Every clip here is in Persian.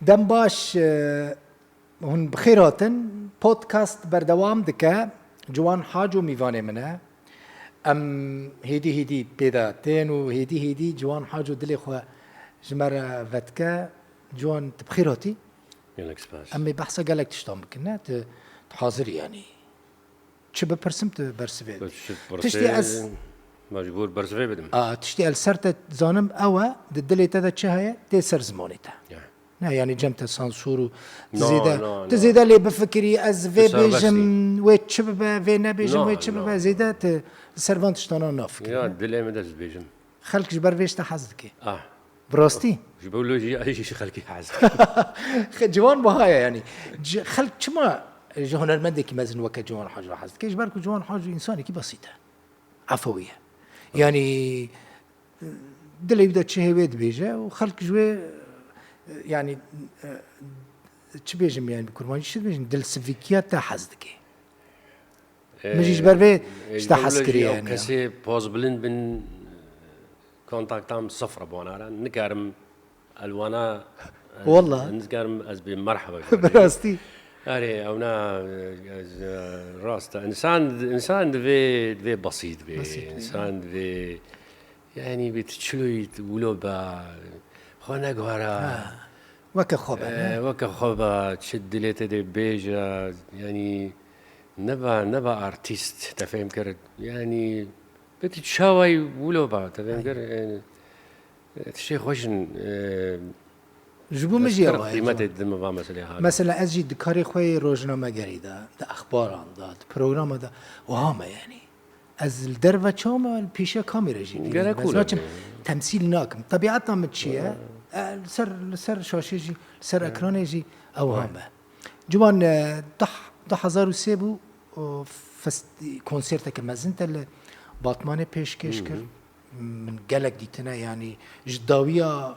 دم باش هون بخيراتن بودكاست بردوام دكا جوان حاجو ميفاني منها هيدي بيدا تين وهيدي جوان حاجو دلي خوا جمرة فتكا جوان تبخيراتي أمي بحثا قالك تشتام كنا تحاضر يعني تشبه برسمت برسفيد تشتي أس مجبور برسفي بدم تشتي السرت زانم أوا دلي تدا تشهاية تسر زمانيتا يعني جمت سانسور تزيد اللي بفكري از في بيجم ويتشبه في نبيجم ويتشبه زيدات سيرفانت شتانا نافك يا دلي مدز بيجم خلك جبر فيش تحزدك براستي جبولو جي اي شيء خلكي حازك جوان بهايا يعني خلك شما جهون المندي كي مازن وكا جوان حاجه حازدك جبرك جوان حاجه انساني كي بسيطه عفويه يعني دلي بدا تشهيد بيجا وخلك جوي يعني تشبيجم يعني بكرماني تشبيجم دل سفيكيات تا حزدكي مجيش بربي شتا حسكري يعني كسي بوزبلين بن كونتاكتام صفر بوانا نكارم الوانا والله نكارم از بمرحبا براستي أري أونا راستا إنسان دفي بسيط بي إنسان دفي يعني بتشلويت ولوبا خوانا قوارا وكا خوبا تشد لي تدي بيجا يعني نبا ارتيست تفهم كرد يعني بتتشاوي ولوبا تفهم كرد يعني تشي خوشن جبو مجيء قيمته دم مثلا أجي دكاري خوي روزنامه جريدة ده أخبار ده برنامج ده وهما يعني از الدربة شوما البيشة كاميرا جديدة بس تمثيل ناكم طبيعتنا متشية سر شاشة جي سر أكران جي أو هما جوان ده 2003 بو كونسرت كمازنت باطمانة پیشکش کرد من قالك ديتنا يعني جداوية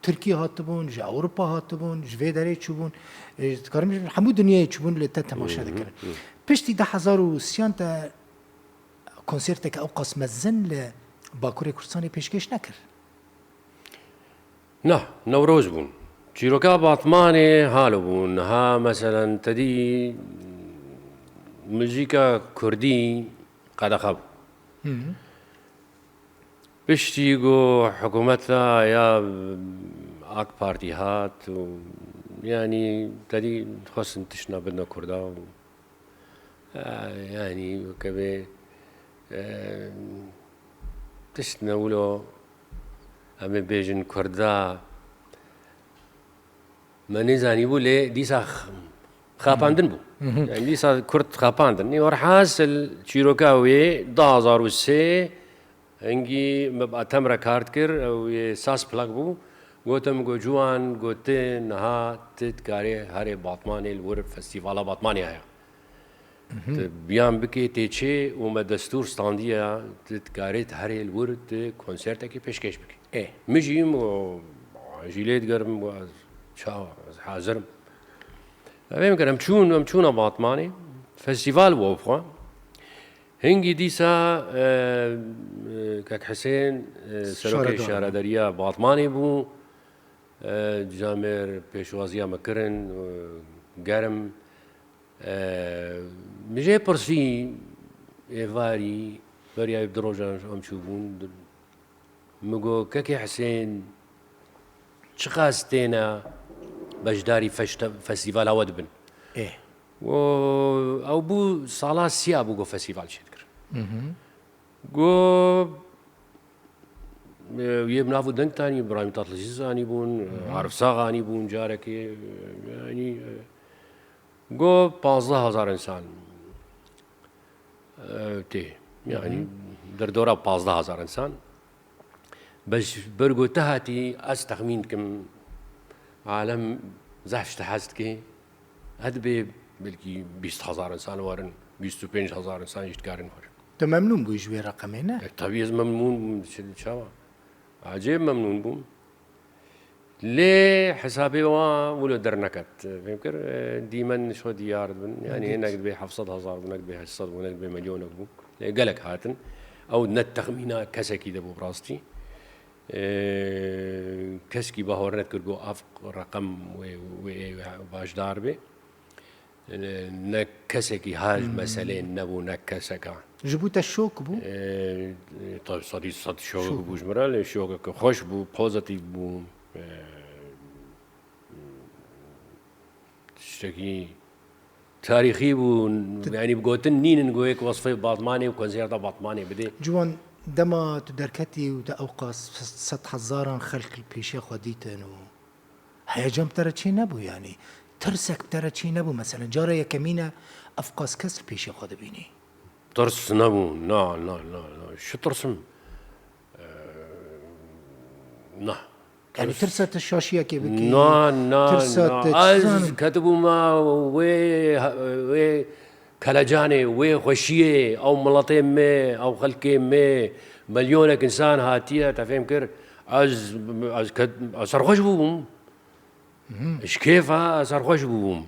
تركيا هاتبون جا أوروبا هاتبون جوي داري تشوفون تكرم حمود دنيا تشوفون لتتماشى ذكر بيشتي ده 2003 تا كونسرتك أوقس مزن لباكوري كردستاني پیشکش نكر نه نوروز بون چیروکا باطمانه حالو بون ها مثلا تدي موسيقى كردي قد خب بشتيجو حكومتها يا اك بارتيات يعني تدي خاص انتشنا بدنا كردا يعني وكبه تشنولو أما بيجن كردا ما نزاني بولي ديسا خاباندن بو يعني ديسا كرد خاباندن ورحاس الشيروكاوي دازار وسي انجي مبقى تمرة كارتكر او ساس بلاك بو قوتم قو جوان قوتين نها تتكاري هاري باطماني الور فستيفالا باطماني هيا بيان بكي تيتشي وما دستور ستاندية تتكاريت هاري الور كونسرتكي بيشكش بكي مجيم و جيليت قرم و شاو حازرم أبين كرم مشون باطماني فستيفال ووفوا هنجي ديسا كاك حسين سلوكي الشاردرية باطماني بو جامر بيشوازيا مكرن قرم مجي برسي إيفاري بريا بدروجان أمشوفون مگو كاكي حسين شخاستينا بجداري فستيفال هود بن و او بو سالا سيا بو فستيفال شدكر جو يبنافو دنك تاني ابراهيم تطلسيس اني بون عارف صاغ اني بون جارك يعني جو 15000 انسان تي يعني دردورا 15000 انسان بس برغو تهاتي استخمين كم عالم زحف تحازتكي هاد بي بلكي 20000 انسان وارن 25000 انسان يشتكارن وارن تو ممنون بو جوي رقمينا طبيعي ممنون شاوا عجيب ممنون بوم ليه حسابي ولو درنكت فهمكر ديما شو ديار يعني هناك بي 700,000 هناك بي 800 هناك بي مليون بو قالك هاتن او نتخمينا كسكي دبو براستي كسكي باهورنت كرجو أفق رقم باش داربي نكسكي هاج مسألة نبو نكسكا جبوت الشوك بو طيب صدي شوك بوش مرال شوك خوش بو بوزيتيف بو تشتكي تاريخي بو يعني بقولتن نين نقولك وصفة باطماني وكونسيرتا باطماني بدي جوان دما تدركتي ودا أوقاس سطح الزارن خلق البيشي خديتن و هيجم ترى شي نبو يعني ترسك ترى شي نبو مثلا جارة يا كمينة أفقاس كس البيشي خد بيني ترس نبو لا شو ترسم نا يعني ترست الشاشية كيف ترست از كتبوا ما وي كلاجاني وي خوشيه او ملطين مي او خلكين مي مليونك انسان هاتيه تفهم كر از سرخوش بوم ايش كيف سرخوش بوم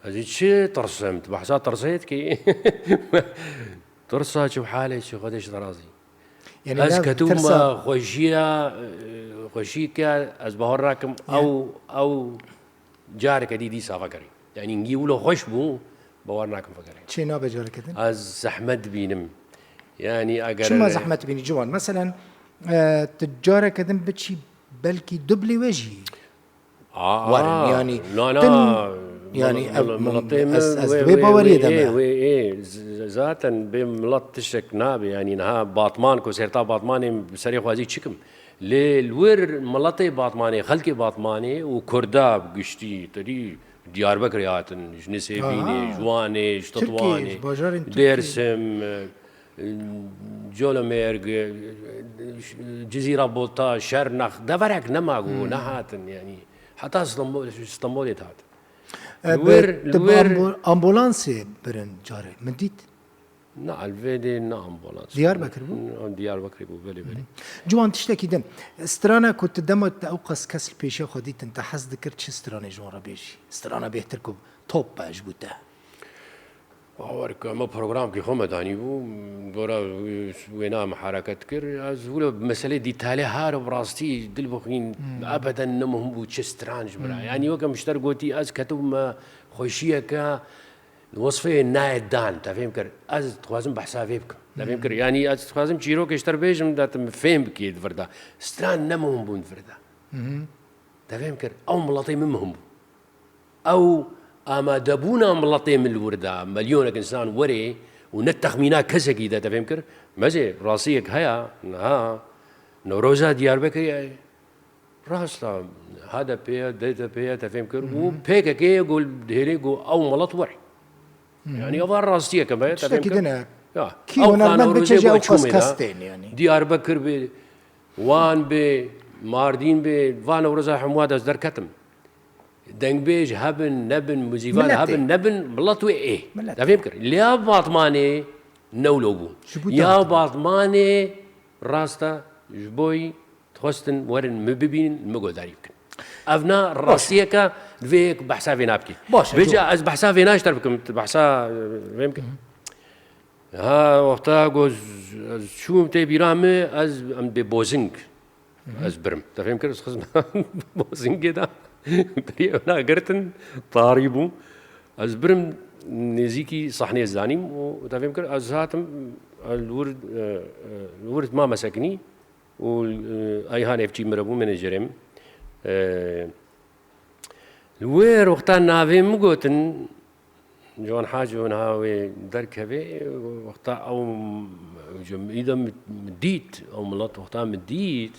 هذي شي ترسمت بحسات ترسيت كي ترسات شو حالي شو قديش دراسي يعني از كتب ما خوشيه از بهار راكم او جارك دي سافكري يعني نجيب له خوش بو بورناكم فكرين شي نابه جارك كذا از زحمت بينم يعني اگر شو ما زحمت بيني جوان مثلا تجارة كذا بتشي بلكي دبلي وجهي ورن يعني لا يعني از باوري دما وي ذاتا بملط تشك نابي يعني نها باطمان كو سيرتا باطماني بسري خوازي تشكم للور ملطي باطماني خلكي باطماني وكرداب قشتي تري ديار بكر هاتن جنسي بيني جواني شطواني ديرسم جولميرغ جزيرة بوطا شرنخ دفرك نماغو نهاتن يعني حتى اسطنبول هات الوير امبولانسي برن جاري مديت نا الفيدي نا امبولانس ديار بكر بو ديار بكر بو بلي جوان تشتكي دم استرانا كنت دم اوقس كاس البيشة خديت انت حس ذكرت شي استرانا جوان ربيجي استرانا بيهتركب توب باش بوتا أورك ما برنامج كي خم داني بو برا وينا محركة كر از ولا مسألة دي تالي هار براستي دل بخين أبدا نمهم بو تشسترانج برا يعني وكم مشتر قوتي از كتب ما خوشية كا وصفه نايد دان تفهم كر از تخوازم بحساب بكم تفهم كر يعني از تخوازم شيرو كشتر بيجم داتم فهم بكيد فردا ستران نمهم بون فردا تفهم كر أو ملطي ممهم أو أما دبونا ملطي من الوردة مليونك إنسان وري ونتخمينا كسك إذا تفهم كر مزي راسيك هيا ها نوروزا ديار بكر راسلا هذا بيا ديتا بيا تفهم كر وبيك كي يقول دهري أو ملط وري يعني أفار راسية كمان تفهم كر كيف أنا بتجي أوقس كاستين يعني ديار بكر بي وان بي ماردين بي فان ورزا حمواد از در كتم دنگ بيج هبن نبن مزيفان هبن نبن ملطوي ايه تفهم كر يا باطماني نولوبو يا باطماني راستا جبوي تخستن ورن مببين مقو داريك افنا راسيكا فيك بحسا في نابكي بيجا از بحسا في ناش تربكم بحسا فهمك ها وقتا جوز شو متى بيرامي از ام ببوزنج از برم تفهم كر خزنا بوزنج كده انا قرتن طاريبو از برم نزيكي صحني الزانيم وتفهم كر از هاتم الورد ما مسكني وايهان اف جي مربو منجرم الوير وقتا نافي مقوتن جوان حاجة ونهاوي دركبي وقتا أو إذا مديت أو ملط وقتا مديت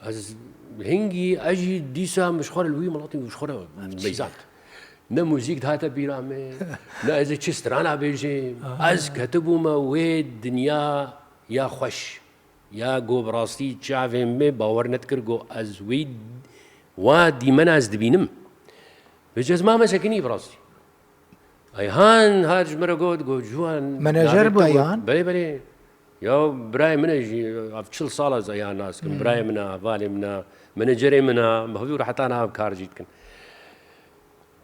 از هنجي أجي ديسا مشخور الوي ملطي مشخور بيزات نا موزيك هاتا بيرامي نا إذا تشسترانا بيجي از كتبو ما ويد دنيا يا خوش يا جو براستي تشافين مي باور نتكر جو از ويد وادي مناز دبينم بجاز ما مسكني براستي ايهان هاج مرة قود جوان مناجر بايهان بلي يا براي منجي افشل صالة زي الناس كن براي منا فالي منا منجري منا مهدور حتى انا بكار جيت كن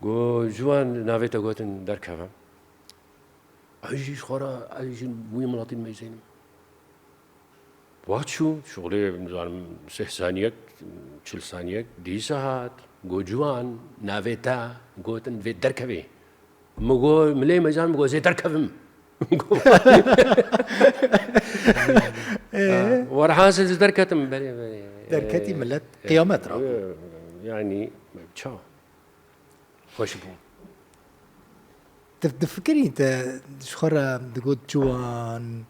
قو جوان نافيتا قوتن دركها اجي خورا اجي وي ملاطين ميزين واتشو شغلي مثلا 6 ثانية 40 ثانية دي ساعات جوجوان نافيتا جوتن في دركبي مگو ملي مجان مگو زي دركبم ورحاسل زي دركتم دركتي ملت قيامت را يعني تشا خوش بو تفكري انت شخرا دقود جوان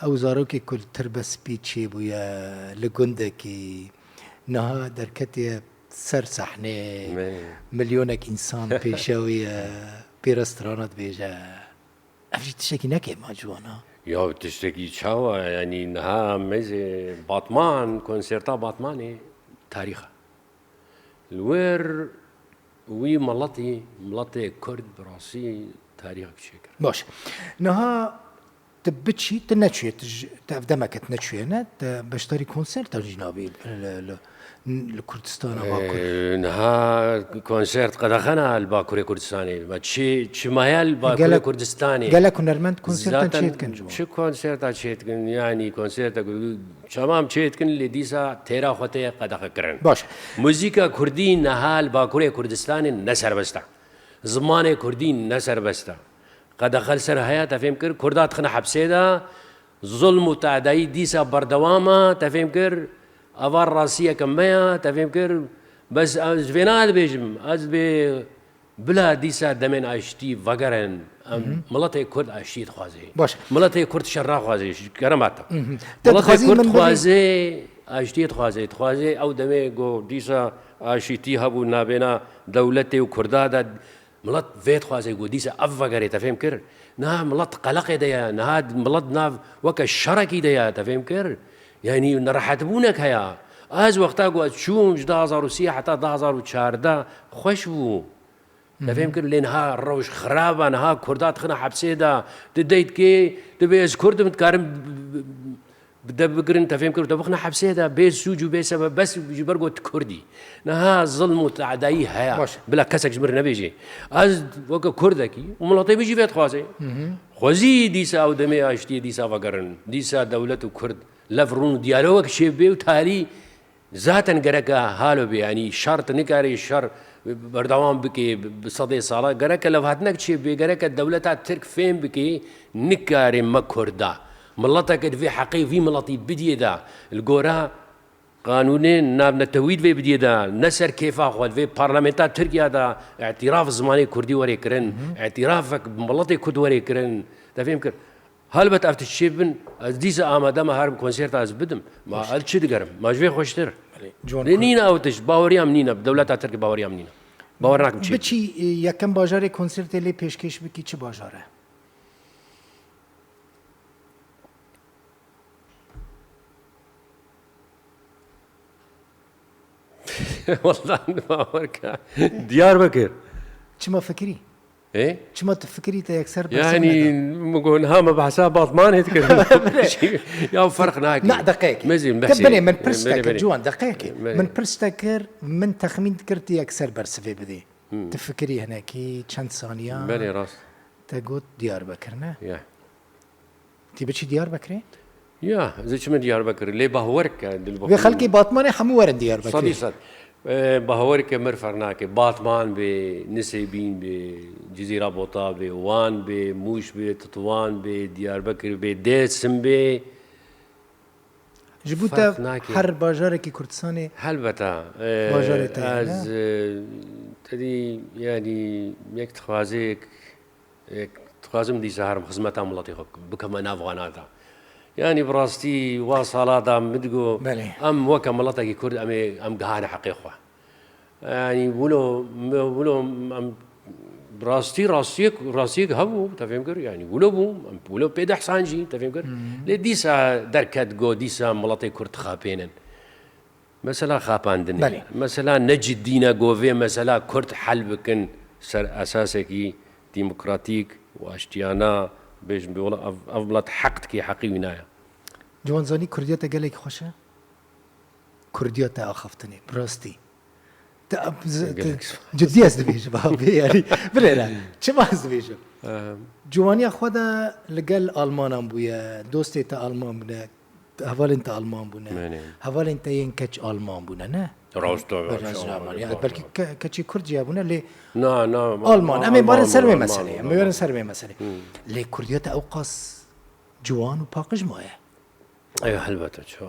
او زاروكي كل تربس بيتشي بويا لقندكي نها دركتي سر صحنه مليونك انسان بيشاوية برسترانات بيجا افجي تشتكي نكي ما جوانا يا تشتكي تشاوا يعني نها ميزي باطمان كونسيرتا باطماني تاريخه الوير وي ملطي كرد براسي تاريخ بشكل باش نها تبتشي تنتشي تفدمك تنتشي بشتري كونسرت الجنابي الكردستان باكور نها كونسرت قد خنا الباكوري كردستاني ما تشي مايا الباكوري كردستاني قال لك نرمنت كونسرت تشيت كن جو شو كونسرت تشيت كن يعني كونسرت تمام تشيت كن اللي ديسا تيرا خوتي قد خكرن باش موسيقى كردي نها الباكوري كردستاني نسر بستا زمان كردي نسر بستا قد خل سر هيا تفهم كر كردات خنا حبسيدا ظلم وتعدي ديسا بردوامه تفهم كر أفار راسية كمية تفهم كر بس فينا بيجم از بي بلا ديسا دمن عشتي فقرن ملتي كرد عشتي خوازي باش ملتي كرد شرا خوازي كرماتا ملتي كرد خوازي عشتي خوازي او دمي جو ديسا عشتي هبو نابنا دولتي وكردادا ملت فيت خوازي جو ديسا افقري تفهم كر نا ملت قلق ديا نهاد ملت ناف وك الشركي ديا تفهم كر يعني نرحتبونك هيا از وقتا قو تشوم 2003 حتى 2014 خوش بو تفهم كر لينها الروش خرابه نها كردات خنا حبسيدا تديت كي تبي از كرد متكارم بدا بقرن تفهم كر تبخنا حبسيدا بيز سوجو بسبب بس جبرقو كردي نها ظلم وتعداي هيا بلا كسك جمر نبيجي از وك كردكي وملطي بيجي فيت خوازي ديسا او دمي اشتي ديسا وقرن ديسا دولة كرد لفرون ديالوك شبه وتالي ذاتا قرقا هالو بي يعني شرط نكاري الشر بردوام بكي بصدي صالة قرقا لفهاتنك شبه قرقا الدولة ترك فين بكي نكاري مكردا ملطك في حقي في ملطي بدي دا القورا قانونين نابنا التويد في بدي دا نسر كيف اخوال في برلمانات تركيا دا اعتراف زماني كردي وري كرن اعترافك بملطي كرد وري كرن تفهم كر هل بتعرف الشيبن ديزا آماده ما هرب كونسرت از بدم ما قال شي دقرم ما جوي خوشتر نينا اوتش باوريام نينا بدولة تركي باوريام نينا باورناك بشي بچي يكم باجار كونسرت اللي پیشکش بکی چه باجاره والله باورك ديار بكر چما فكري ايه چما تفكري تا يكسر يعني مقول ها ما بحساب باطمان هيك يا فرق ناقي لا دقيق مزين بحسي من برستك جوان دقيق من برستكر من تخمين كرتي يكسر برسفي بدي تفكري هناكي چند ثانيه بلي راس تقول ديار بكرنا يا تي بتشي ديار بكري يا زي شو من ديار بكر ليه بهورك في خلقي باطماني حمو ورن ديار بكري صديق بهورك مرفرناك باطمان بنسيبين بجزيرة بوطا بوان بموش بتطوان بديار بكر بديسم ب جبوتا حر باجارك كردستاني هلبتا از تدي يعني يك تخوازيك تخوازم دي سهر خدمتها ملطي بكمان افغاناتا يعني براستي واصلات مدقو ام وكا ملطي كرد ام قهانه حقيقه يعني ولو ام راستيك هبو تفهم كر يعني ولو بيد حسانجي تفهم كر لديسا دركت جو ديسا ملطي كرد خابينن مثلا خاباندني مثلا نجد دينا جوفي مثلا كرد حلبكن سر اساسكي ديمقراطيك واشتيانا بيش بيقول أفضلت حقتك حقي وينايا جوان زاني كردياتا قالك خوشة كردياتا أخفتني براستي جدي أزدبيج بابي يعني بلا شما أزدبيج جواني أخوادا لقال ألمان بويا دوستي تا ألمان بنا هفال انت ألمان بونا منه. هفال انت ينكج ألمان بونا نه راستا يعني بلكي كتشي كردي بونا لي نا ألمان أمي بارن سرمي مسألة أمي بارن سرمي مسألة لي كرديات أوقاس جوان وباقج مايا ايوه حلبته شو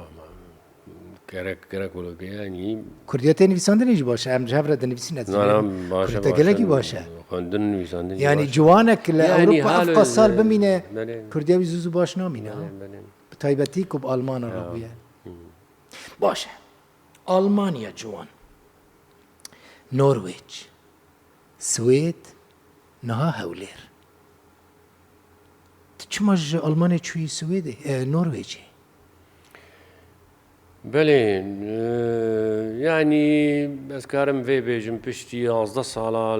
كرك ولا يعني كرديات نفسان يجي باشا أم جابر نفسي نتزوج لا باشا كرديات قلقي باشا خندن نویسنده يعني جوانك لأوروبا حال أفقا سال بمينه بله. كرديا بيزوزو باش نامينه بله. بتايبتي كوب ألمان الربوية باشه ألمانيا جوان نرويج سويد نها هولير تشمج ألمانيا شوي سويدي نرويجي بله يعني بس كارم في بيجم بشتي 11 سالة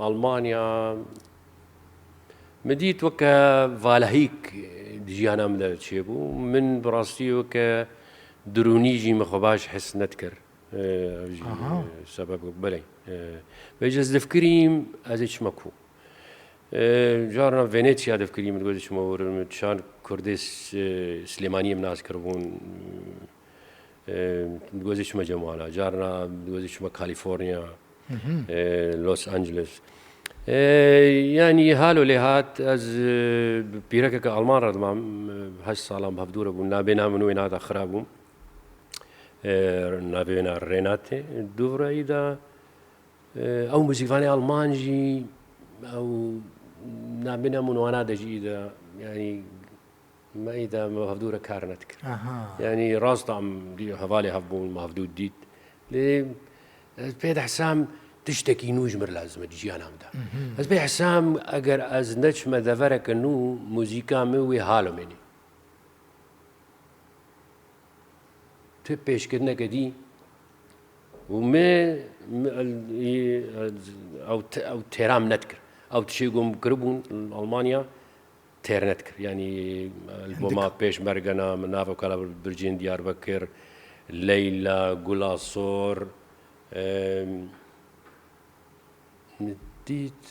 ألمانيا مديت وكا فالهيك دجيانا مدار تشيبو من براستي وكا درونيجي مخباش حس نتكر سبب بلي بيجز دفكريم ازيش مكو جارنا فينيسيا دفكريم تقولش مور متشان كرديس سليمانية مناس كربون تقولش ما جمالا جارنا تقولش ما كاليفورنيا لوس أنجلوس يعني هالو لهات از بيركك ألمان ردمام هاش سالام بهفدورة بون نابينا من وين هذا خرابهم نابينا ريناتي دوفرا إذا أو موسيقاني ألمانجي أو نابينا من وانا دجي إذا يعني ما إذا ما بهفدورة كارنتك يعني راس طعم دي هفالي هفبون ما هفدود ديت ليه بيد حسام تشتكي نوجمر لازم تجي أنا مدا بس بيد حسام أجر از نش ما دفرك إنه موسيقى موي حاله مني تبيش كنا كدي وما أو تيرام نتكر أو تشيقوم قربون ألمانيا تير نتكر يعني البوما بيش مرجنا من نافو كلا برجين ديار بكر ليلى قلاصور نديت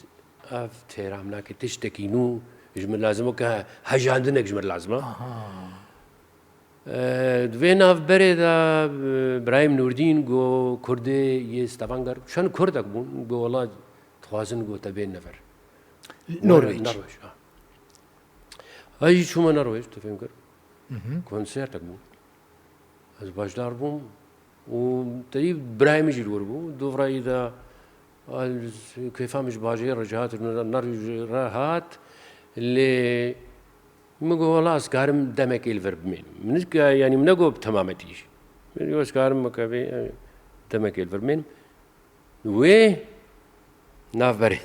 اف تيرام ناكي تشتكي نو جمر لازمك حاجة عندنا جمر لازمة دوين اف بريدا برايم نوردين جو كردي يستفانجر شان كردك بون جو والله توازن جو تبين نفر نرويج اي شو ما نرويج تفهم كر كونسيرتك بون از باشدار بون وتريب برايم يجي بو دوفرا اذا كيف مش باجي رجعات نرجعات اللي مقول والله اسكارم دمك الفرب من يعني منقو بتمامتيش من اسكارم مكابي دمك الفرب من و ناف بري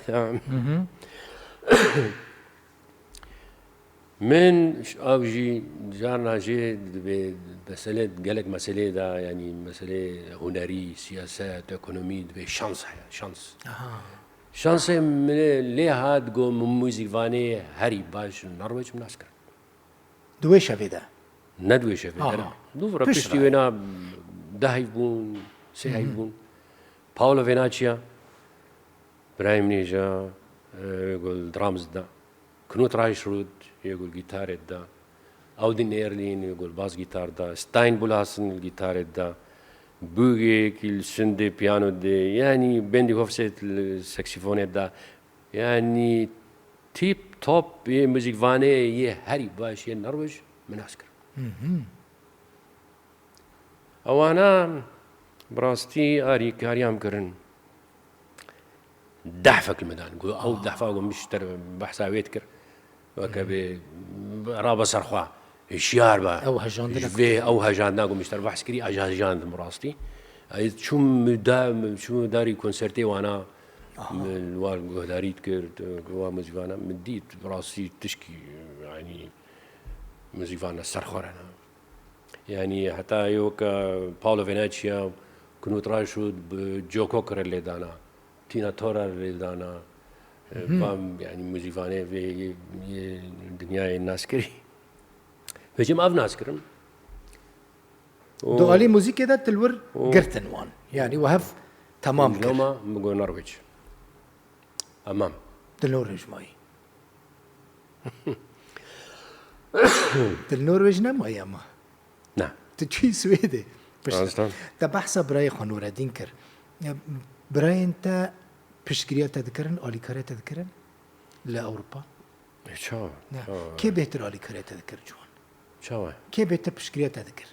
من اوجي جارنا جي مسألة قالك مسألة دا يعني مسألة هنري سياسات اقتصادي دبي شانس شانس من ليه هاد جو موسيقى فاني هاري باش نرويج من عسكر دويشة فيدا ندوي شفيدا دوفرا بيشتي وينا دايبون سيهايبون باولو فيناتشيا برايم نيجا يقول درامز دا كنوت رايشرود يقول جيتار دا أودين إيرلين يقول باس جيتار دا ستاين بولاسن الجيتار دا بوغي كيل سندي بيانو دي يعني بندي هوفسيت الساكسيفون دا يعني تيب توب موسيقى فاني هاري باش النرويج من عسكر أوانا براستي أري كاريام كرن دحفك المدان قول أو دحفة مش تر بحساويت كر وكبي رابا سرخوا الشيار با أو هجاندنا في أو هجاندنا قوم مشتر بحس كري هجاند براستي أي شو داري كونسرتي وأنا من وار داريت كرت ومزيفانا مديت براسي تشكي يعني مزيفانا سرخورنا يعني حتى يوكا باولو فيناتشيا كنوت راشود بجو كوكر اللي دانا تينا تورا اللي دانا يعني مزيفاني في الدنيا الناس كري فجم أف ناس كرم دو علي موسيقى ده تلور قرتن وان يعني وهف تمام كر لوما مقول نرويج أمام النرويج ماي النرويج نما ياما نه تشي سويدي راستان تا بحثا براي خنور الدين كر براي انت بشكريا تذكرن اليكاري تذكرن لاوروبا شو كي بهتر اليكاري تذكر جوان شو كي بهتر بشكريا تذكر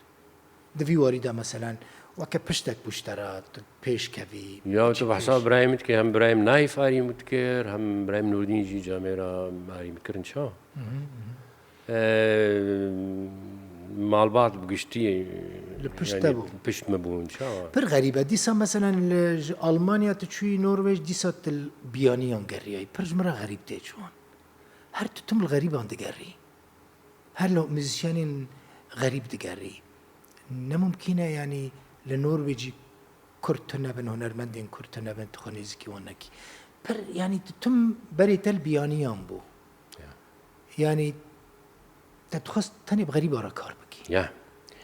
دفي واريدا مثلا وكا بشتك بشترات بيش كافي يا تو بحساب برايم متكر هم برايم نايف آري متكر هم برايم نوردين جي جاميرا آري متكرن شو مال بعض بقشتي لبشتبو بشت مبون شو بر غريبة ديسا مثلا ألمانيا تشوي نرويج ديسا البيانيان قرية برج مرة غريب تيجوان هر تتم الغريبة عند قري هر لو مزيانين غريب دقري نممكنه يعني لنرويجي كرتنا بن هنرمندين كرتنا بن تخونيزكي ونكي بر يعني تتم بريت البيانيان بو يعني تتخص تاني بغريبة ورا كاربكي يا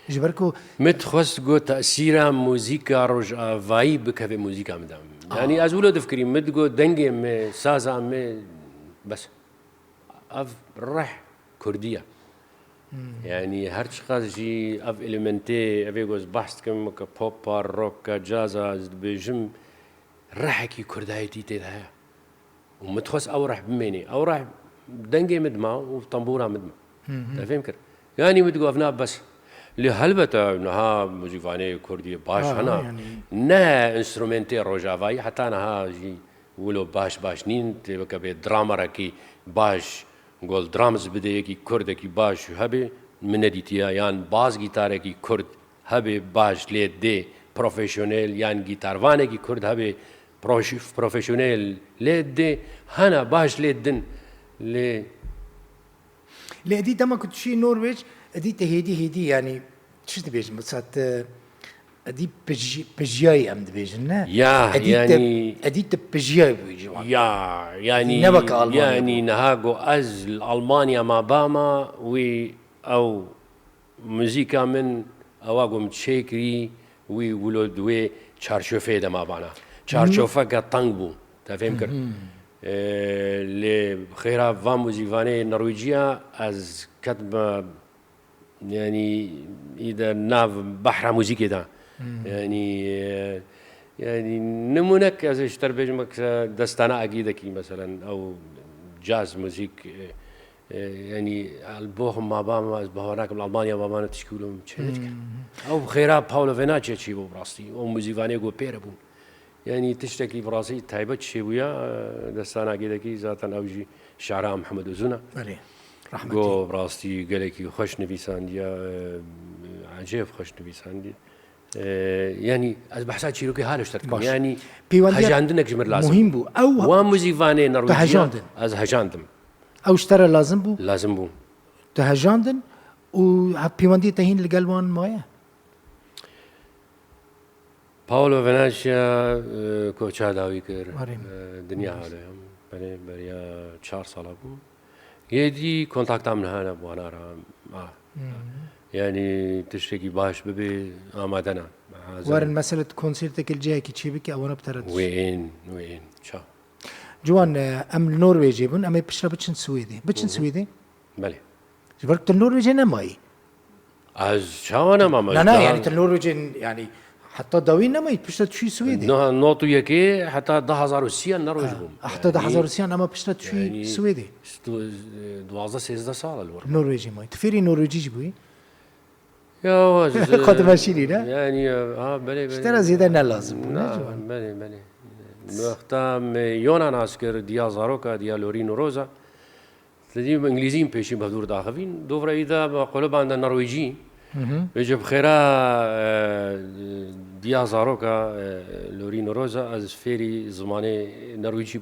جبركو متخص جو تأثير موسيقى رجع فايب كفي موسيقى مدام يعني أزولو دفكري مدقو دنجي مي سازا مي بس أف رح كردية يعني هرش قازجي أف إليمنتي أبي جوز بحث كم كبوبا روك جازا بيجم رحكي كردايتي تيها ومتخص أو رح بميني أو رح دنجي مدما وطنبورة مدما تفهم كر يعني مدقو أفناء بس لهلبته نها موزيفاني كردي باش هنا يعني نه انسترومنتي روجافاي حتى نها جي ولو باش نين تبقى بدراما راكي باش قول درامز بديكي كردكي باش هبي من ديتيا يان باز جيتاركي كرد هبي باش ليد دي بروفيشنال يان جيتاروانكي كرد هبي بروفيشنال ليد دي هنا باش ليد دن لي لأدي دما كنت شيء نرويج أدي تهدي يعني شو تبيج مثلا أدي بجياي أم تبيجنا يا يعني أدي بجياي بيجي يا يعني يعني نهاجو از ألمانيا ما باما وي أو موسيقى من أواجو متشكري وي ولد وي شارشوفة ده ما بانا شارشوفة كتانجبو تفهم كر لخيرها فان موزيفاني نرويجيا از كتب يعني إذا ناف بحر موسيقى ده يعني نمونك از اشتر بيجمك دستانا أكيدكي مثلا أو جاز موسيق يعني البوهم ما بام از بهارك من ألمانيا ما بام تشكيلهم أو خيرها باولو فيناتشي شيء براستي أو موزيفاني جو بيربون يعني تشتكي براسي تايبت شوية دستانا أكيدكي ذاتا أوجي شعراء محمد وزنا رحمتي جو براستي قالك خوش نفيسانديا عجيب خوش نفيسانديا يعني از بحثات شيروكي هالو اشتركم يعني هجاندنك جمر لازم مهم بو او وموزيفاني نرويجيا از هجاندم او اشترى لازم بو تهجاندن وبيواندي تهين القلوان مايا باولو فيناشيا كوتشا داوي كر دنيا عليهم بريا 4 سال بو يدي كونتاكت من هنا بوانا راه يعني تشتكي باش ببي آمادنا وارن مسألة كونسيرتك الجاي كي تشيبكي أو أنا بتردد وين شا جوان أم النرويجي بون أم بشرب بتشن سويدي بله جبرت النرويجي نماي از شو أنا ما لا يعني النرويجي يعني حتى داوين نماي بشرب شيء سويدي نوتو يكي حتى 10,000 النرويج بوم حتى 10,000 أما بشرب شيء سويدي 12 سال الورق نرويجي ماي تفيري نرويجي جبوي يا واز قد ماشيلي لا يعني بلي اشترى زيدنا لازم بلي نختم يونا ناسكر ديا زاروكا ديا لورينو روزا تدي انجليزيين بيشي بهدور داخفين دوفرا اذا بقلب عند النرويجيين يجب خيرا ديا زاروكا لورينو روزا از فيري زماني نرويجي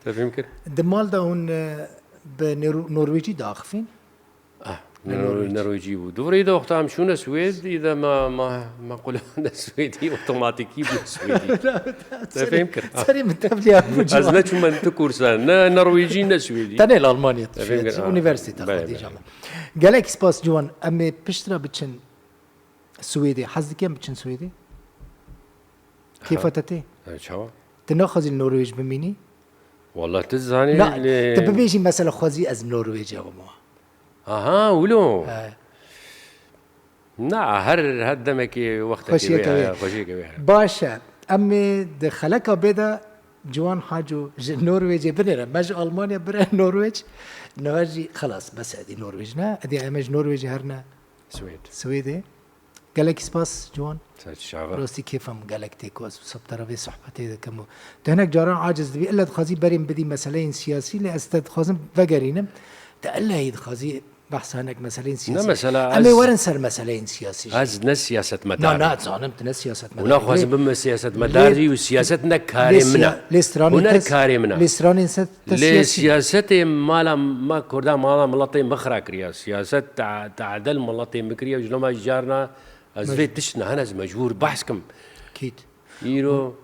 تفهم كيف دمال دا هون بنرويجي داخفين نرويجي دوري إذا وقتها شو سويد إذا ما قلنا سويدي أوتوماتيكي بالسويدي تفهم كر سري متفلي از نه چون من تو کورسان نه نرویجی نه سوئدی تاني الألمانيا يونيفرسيتي تاخذ جامعة قالك سباس جوان أمي بشترى بتشن سويدي حظك كم بتشن سويدي كيف تتي شو تناخذ النرويج بميني والله تزاني لا تبى مثلا خوزي از نرويج يا اها ولو نا هر هدمك وقتك خوشيك ويا. خوشيك ويا باشا أمي دخلك بدا جوان حاجو نرويج برنا مج ألمانيا برا نرويج نواجي خلاص بس ادي نرويجنا ادي امج نرويج هرنا سويد سويدي قالك سباس جوان شغل روسي كيفهم قالك تيكوز سبتر في صحبتي كمو هناك جاران عاجز بي الا خازي بريم بدي مسألة سياسية لاستد خازم فقرينم تقلا هيد خازي بحث هناك مسألة سياسية مسألة أما ورن سر مسألة سياسية از ناس سياسة لا مدار لا زانم تنس سياسة مدار وناخذ بما سياسة مداري وسياستنا كارمنا هناك كارمنا ليستراني ست لي سياسة مالا ما كردا مالا ملطي مخرا كريا سياسة تعدل ملطي مكريا وجلو ما جارنا ازفيت تشنا هنا مجبور بحثكم كيت يرو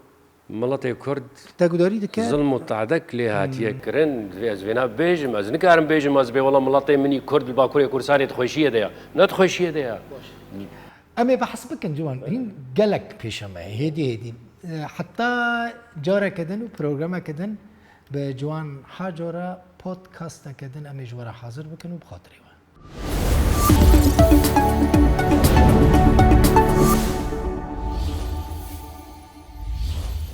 ملطي كرد تقدري دكا ظلم وتعدك لي هاتيه كرن في ازفينا بيجم از نكارم بيجم از بي والله ملطي مني كرد بالباكوري كرساني تخوشيه ديا نتخوشيه ديا أما بحسبك جوان هين قالك بيشما هدي حتى جارة كدن وبروجرام كدن بجوان حاجورة بودكاست كدن أما جوارا حاضر بكن وبخاطري